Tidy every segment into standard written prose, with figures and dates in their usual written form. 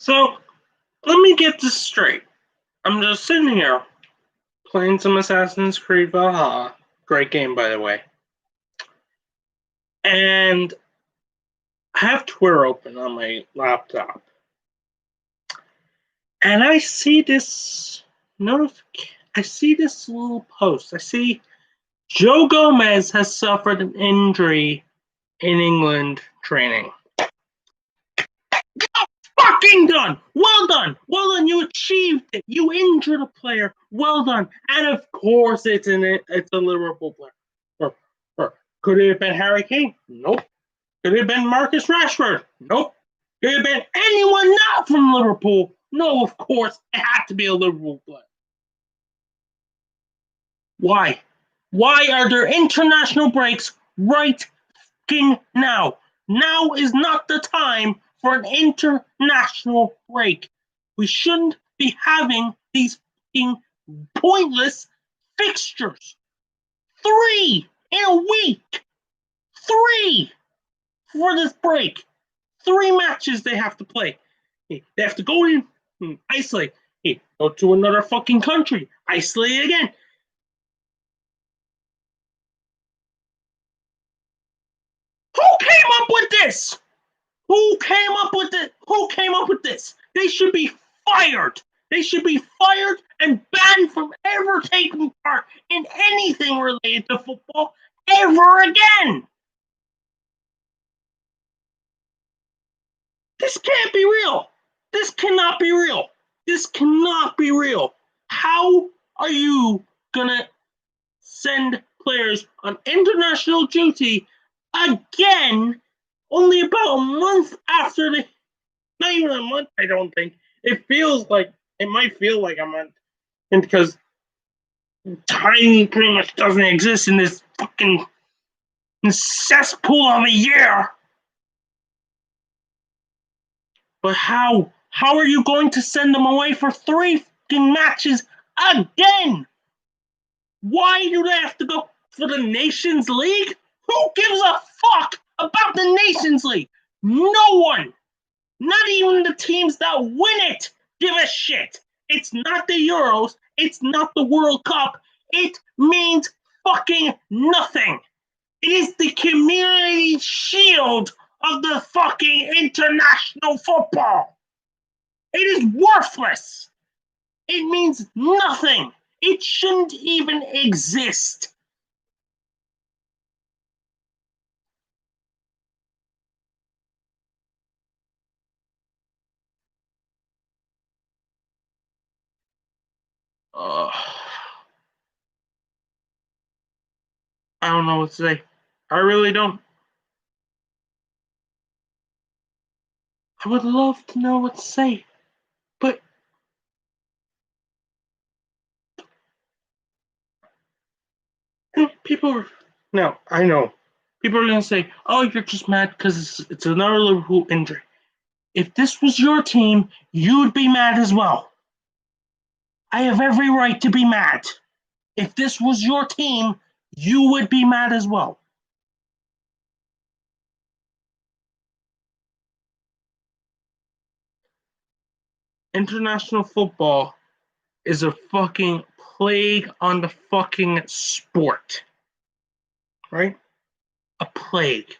So let me get this straight. I'm just sitting here playing some Assassin's Creed Valhalla. Great game, by the way. And I have Twitter open on my laptop. And I see this notification. I see this little post. I see Joe Gomez has suffered an injury in England training. Fucking done! Well done! Well done! You achieved it! You injured a player. Well done! And of course, it's a Liverpool player. Could it have been Harry Kane? Nope. Could it have been Marcus Rashford? Nope. Could it have been anyone not from Liverpool? No, of course, it had to be a Liverpool player. Why? Why are there international breaks right now? Now is not the time for an international break. We shouldn't be having these pointless fixtures. 3 in a week. 3 for this break. 3 matches they have to play. They have to go in, isolate. Go to another fucking country. Isolate again. Who came up with this? Who came up with this? They should be fired. They should be fired and banned from ever taking part in anything related to football ever again. This can't be real. This cannot be real. This cannot be real. How are you gonna send players on international duty again only about a month after they, not even a month, I don't think. It might feel like a month, and because time pretty much doesn't exist in this fucking cesspool of a year. But how are you going to send them away for 3 matches again? Why do they have to go for the Nations League? Who gives a fuck about the Nations League? No one. Not even the teams that win it give a shit. It's not the Euros. It's not the World Cup. It means fucking nothing. It is the community shield of the fucking international football. It is worthless. It means nothing. It shouldn't even exist. I don't know what to say. I really don't. I would love to know what to say, but people. No, I know. People are gonna say, "Oh, you're just mad because it's another Liverpool injury." If this was your team, you'd be mad as well. I have every right to be mad. If this was your team, you would be mad as well. International football is a fucking plague on the fucking sport. Right? A plague.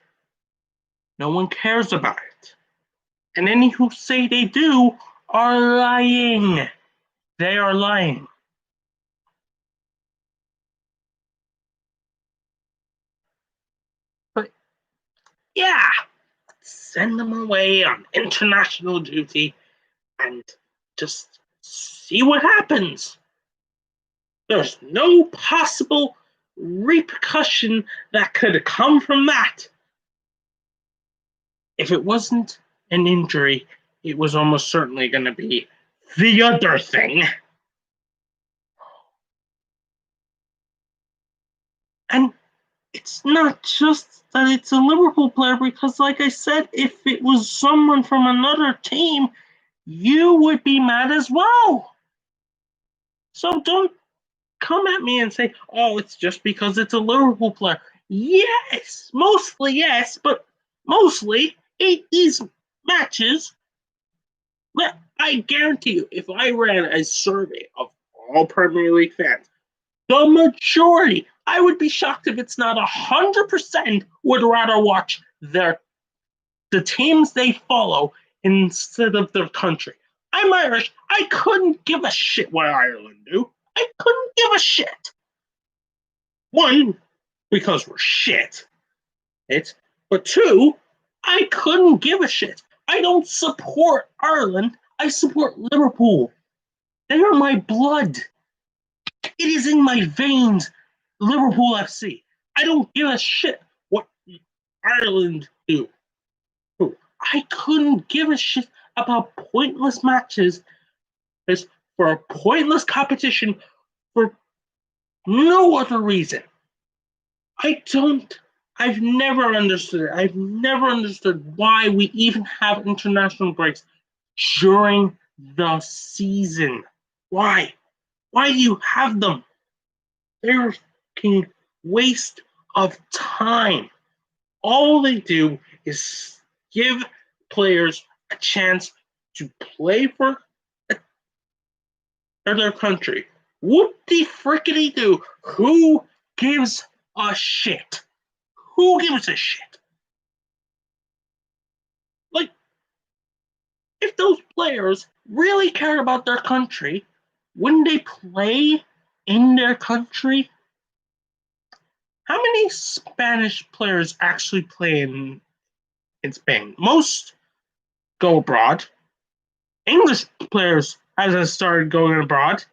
No one cares about it. And any who say they do are lying. They are lying. But yeah, send them away on international duty and just see what happens. There's no possible repercussion that could come from that. If it wasn't an injury, it was almost certainly going to be the other thing. And it's not just that it's a Liverpool player, because, like I said, if it was someone from another team, you would be mad as well. So don't come at me and say, oh, it's just because it's a Liverpool player. Yes, mostly yes, but mostly these matches I guarantee you, if I ran a survey of all Premier League fans, the majority, I would be shocked if it's not 100%, would rather watch the teams they follow instead of their country. I'm Irish. I couldn't give a shit what Ireland do. I couldn't give a shit. One, because we're shit. But two, I couldn't give a shit. I don't support Ireland. I support Liverpool. They are my blood. It is in my veins. Liverpool FC. I don't give a shit what Ireland do. I couldn't give a shit about pointless matches for a pointless competition for no other reason. I don't. I've never understood it. I've never understood why we even have international breaks during the season. Why? Why do you have them? They're a fucking waste of time. All they do is give players a chance to play for their country. What the frickety do? Who gives a shit? Who gives a shit? Like, if those players really cared about their country, wouldn't they play in their country? How many Spanish players actually play in Spain? Most go abroad. English players has started going abroad.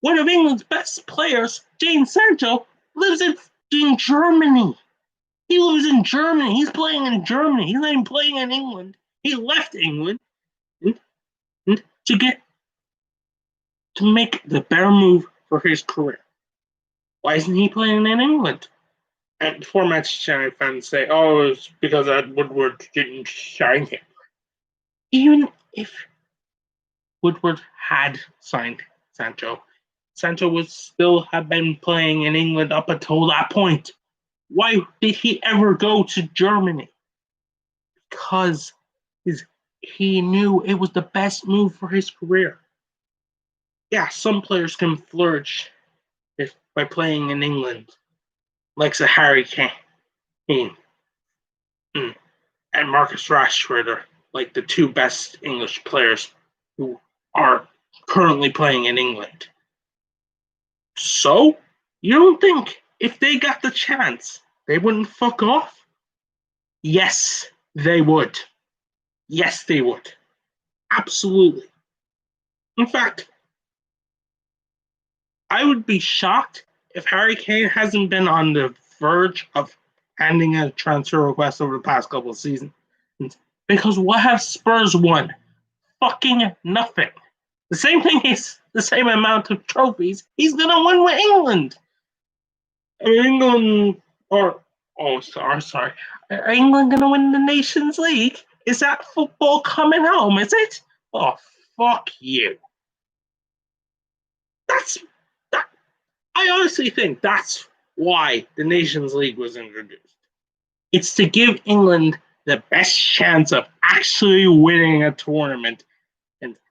One of England's best players, Jadon Sancho, lives in Germany. He lives in Germany. He's playing in Germany. He's not even playing in England. He left England to get to make the better move for his career. Why isn't he playing in England? And before Manchester United fans say, "Oh, it's because Ed Woodward didn't sign him." Even if Woodward had signed Sancho, Sancho would still have been playing in England up until that point. Why did he ever go to Germany? Because he knew it was the best move for his career. Yeah, some players can flourish by playing in England, like Harry Kane and Marcus Rashford are like the two best English players who are currently playing in England. So, you don't think if they got the chance, they wouldn't fuck off? Yes, they would. Yes, they would. Absolutely. In fact, I would be shocked if Harry Kane hasn't been on the verge of handing a transfer request over the past couple of seasons. Because what have Spurs won? Fucking nothing. The same thing is the same amount of trophies he's gonna win with England. England or sorry. Are England gonna win the Nations League? Is that football coming home, is it? Oh, fuck you. That's that I honestly think that's why the Nations League was introduced. It's to give England the best chance of actually winning a tournament.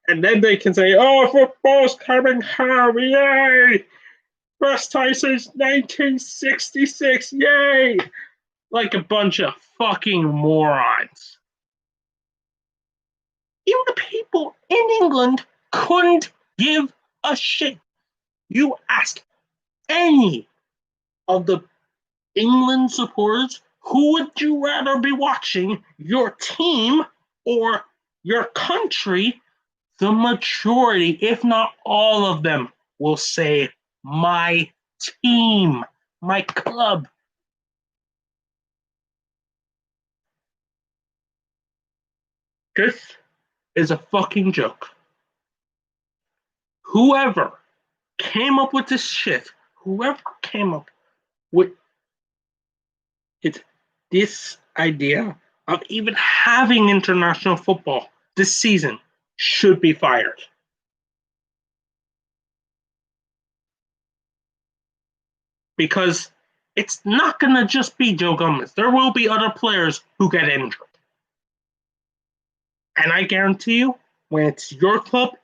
And then they can say, "Oh, football's coming home, yay! First time since 1966, yay!" Like a bunch of fucking morons. Even the people in England couldn't give a shit. You ask any of the England supporters, who would you rather be watching, your team or your country? The majority, if not all of them, will say my team, my club. This is a fucking joke. Whoever came up with this shit, whoever came up with it, this idea of even having international football this season should be fired. Because it's not going to just be Joe Gomez. There will be other players who get injured. And I guarantee you, when it's your club,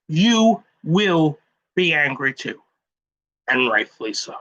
you will be angry too. And rightfully so.